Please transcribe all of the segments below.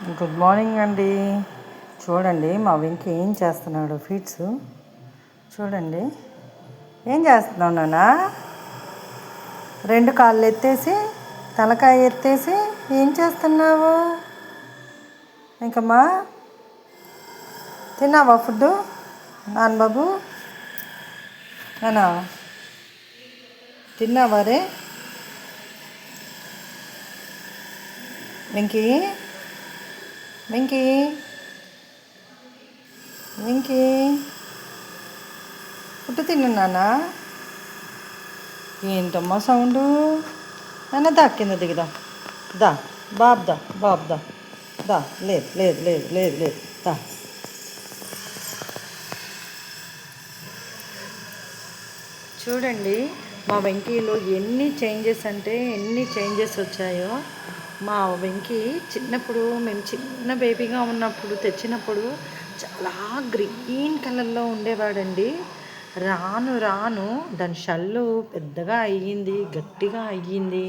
Good morning అండి. చూడండి మా వెంకీ ఏం చేస్తున్నాడు. ఫీట్స్ చూడండి. ఏం చేస్తున్నావు నాన్న? రెండు కాళ్ళు ఎత్తేసి తలకాయ ఎత్తేసి ఏం చేస్తున్నావు? ఇంకమ్మా తిన్నావా ఫుడ్డు? నాన్న బాబు నానా తిన్నావా రే వెంకీ? వెంకీ వెంకీ ఫుడ్ తిన్నానా? ఏంటమ్మా సౌండు? నాన్న దా కింద దిగుదా. దా బాబుదా బాబుదా దా. లేదు లేదు లేదు లేదు లేదు దా. చూడండి మా వెంకీలో ఎన్ని చేంజెస్ అంటే ఎన్ని చేంజెస్ వచ్చాయో. మా వెంకీ చిన్నప్పుడు మేము చిన్న బేబీగా ఉన్నప్పుడు తెచ్చినప్పుడు చాలా గ్రీన్ కలర్లో ఉండేవాడండి. రాను రాను దాని షల్లు పెద్దగా అయ్యింది, గట్టిగా అయ్యింది.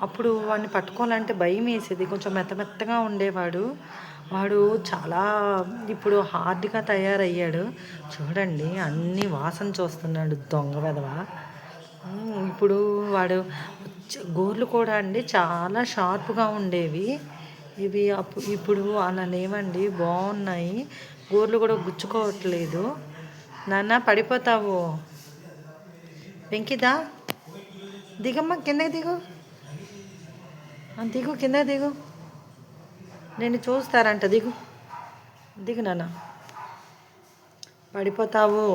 అప్పుడు వాడిని పట్టుకోవాలంటే భయం వేసేది. కొంచెం మెత్తగా ఉండేవాడు వాడు. చాలా ఇప్పుడు హార్డ్గా తయారయ్యాడు. చూడండి అన్ని వాసన చూస్తున్నాడు దొంగ వెధవ. ఇప్పుడు వాడు గోర్లు కూడా అండి చాలా షార్ప్గా ఉండేవి. ఇవి ఇప్పుడు అలా లేవండి, బాగున్నాయి. గోర్లు కూడా గుచ్చుకోవట్లేదు. నాన్న పడిపోతావు. వెంకిదా దిగమ్మ, కిందకి దిగు. దిగు కింద దిగు. నేను చూస్తారంట. దిగు దిగు నాన్న, పడిపోతావు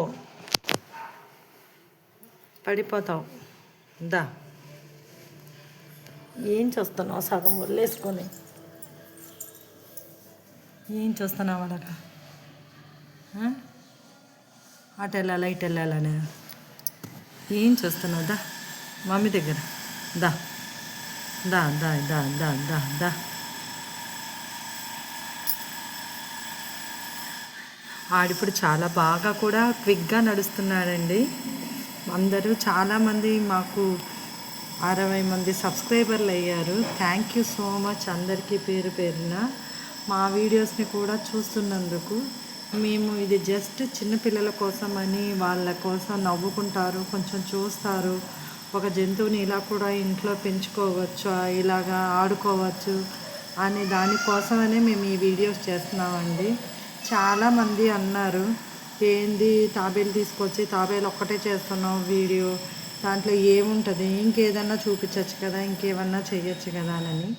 పడిపోతావు. దా. ఏం చూస్తున్నావు? సగం వదిలేసుకొని ఏం చూస్తున్నావు అలాగా? అటు వెళ్ళాలా ఇటు వెళ్ళాలనే ఏం చూస్తున్నావు? దా మమ్మీ దగ్గర దా దా దా దా దా దా దా. ఆడిప్పుడు చాలా బాగా కూడా క్విక్గా నడుస్తున్నాడండి. అందరూ చాలామంది మాకు 60 మంది సబ్స్క్రైబర్లు అయ్యారు. థ్యాంక్ యూ సో మచ్ అందరికీ పేరు పేరున మా వీడియోస్ని కూడా చూస్తున్నందుకు. మేము ఇది జస్ట్ చిన్నపిల్లల కోసం అని, వాళ్ళ కోసం నవ్వుకుంటారు, కొంచెం చూస్తారు. ఒక జంతువుని ఇలా కూడా ఇంట్లో పెంచుకోవచ్చు, ఇలాగా ఆడుకోవచ్చు అని దానికోసమనే మేము ఈ వీడియోస్ చేస్తున్నామండి. చాలామంది అన్నారు, ఏంది తాబేలు తీసుకొచ్చి తాబేలు ఒక్కటే చేస్తున్నావు వీడియో, దాంట్లో ఏముంటుంది, ఇంకేదన్నా చూపించవచ్చు కదా, ఇంకేమన్నా చేయొచ్చు కదా అని.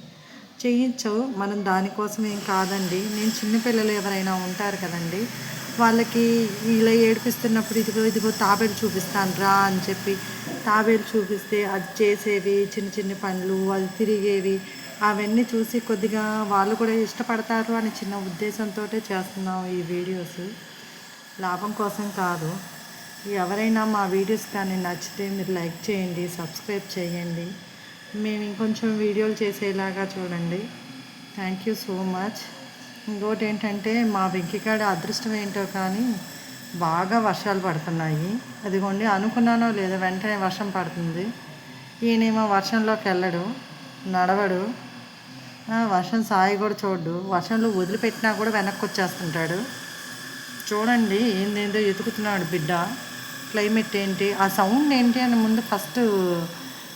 చేయొచ్చు, మనం దానికోసం ఏం కాదండి. నేను చిన్నపిల్లలు ఎవరైనా ఉంటారు కదండి, వాళ్ళకి ఇలా ఏడిపిస్తున్నప్పుడు ఇదిగో ఇదిగో తాబేలు చూపిస్తాను రా అని చెప్పి తాబేలు చూపిస్తే అది చేసేవి చిన్న చిన్న పనులు, అది తిరిగేవి, అవన్నీ చూసి కొద్దిగా వాళ్ళు కూడా ఇష్టపడతారు అని చిన్న ఉద్దేశంతో చేస్తున్నాం ఈ వీడియోస్. లాభం కోసం కాదు. ఎవరైనా మా వీడియోస్ కానీ నచ్చితే మీరు లైక్ చేయండి, సబ్స్క్రైబ్ చేయండి. మేము ఇంకొంచెం వీడియోలు చేసేలాగా చూడండి. Thank you so much. ఇంకోటి ఏంటంటే మా వెంకికాడ అదృష్టం ఏంటో కానీ బాగా వర్షాలు పడుతున్నాయి. అదిగోండి అనుకున్నానో లేదో వెంటనే వర్షం పడుతుంది. ఈయనేమో వర్షంలోకి వెళ్ళడు, నడవడు, వర్షం సాయి కూడా చూడు. వర్షంలో వదిలిపెట్టినా కూడా వెనక్కి వచ్చేస్తుంటాడు. చూడండి ఏందేందో ఎతుకుతున్నాడు బిడ్డ. క్లైమేట్ ఏంటి, ఆ సౌండ్ ఏంటి అని ముందు ఫస్ట్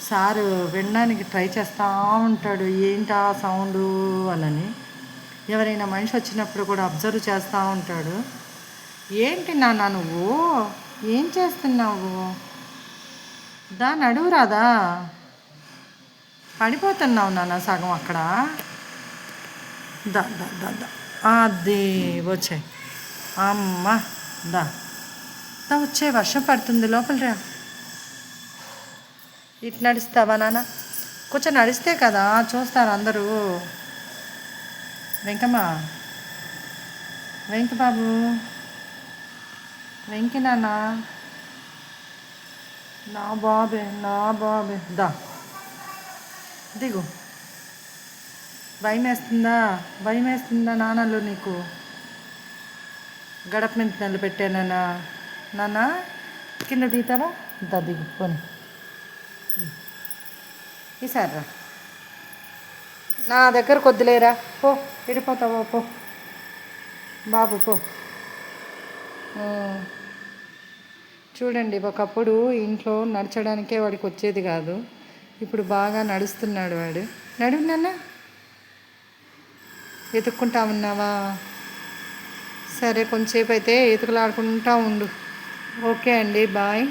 సారు వినడానికి ట్రై చేస్తూ ఉంటాడు. ఏంటి ఆ సౌండు అని. ఎవరైనా మనిషి వచ్చినప్పుడు కూడా అబ్జర్వ్ చేస్తూ ఉంటాడు. ఏంటి నాన్న నువ్వు ఏం చేస్తున్నావు? దాన్ని అడుగు రాదా? పడిపోతున్నావు నాన్న సగం అక్కడ. దా దా దా దా. అది వచ్చాయి అమ్మ. దా దా వచ్చే, వర్షం పడుతుంది, లోపల రా. ఇటు నడుస్తావా నాన్న? కొంచెం నడిస్తే కదా చూస్తారు అందరూ. వెంకమ్మ, వెంక బాబు, వెంకి నాన్న, నా బాబే నా బాబే. దా దిగు. భయం వేస్తుందా నాన్నలు నీకు? గడప మీద నిలబెట్టానా నాన్న? కింద దిగుతావా? దా దిగు పోనీ. ఈసారి రా, నా దగ్గర కొద్దులేరా, పో వెళ్ళిపోతావా, పో బాబు పో. చూడండి, ఒకప్పుడు ఇంట్లో నడచడానికే వాడికి వచ్చేది కాదు, ఇప్పుడు బాగా నడుస్తున్నాడు వాడు. నడువు నాన్న. వెతుక్కుంటా ఉన్నావా? సరే, కొంచెంసేపు అయితే ఎతుకులాడుకుంటా ఉండు. ఓకే అండి, బాయ్.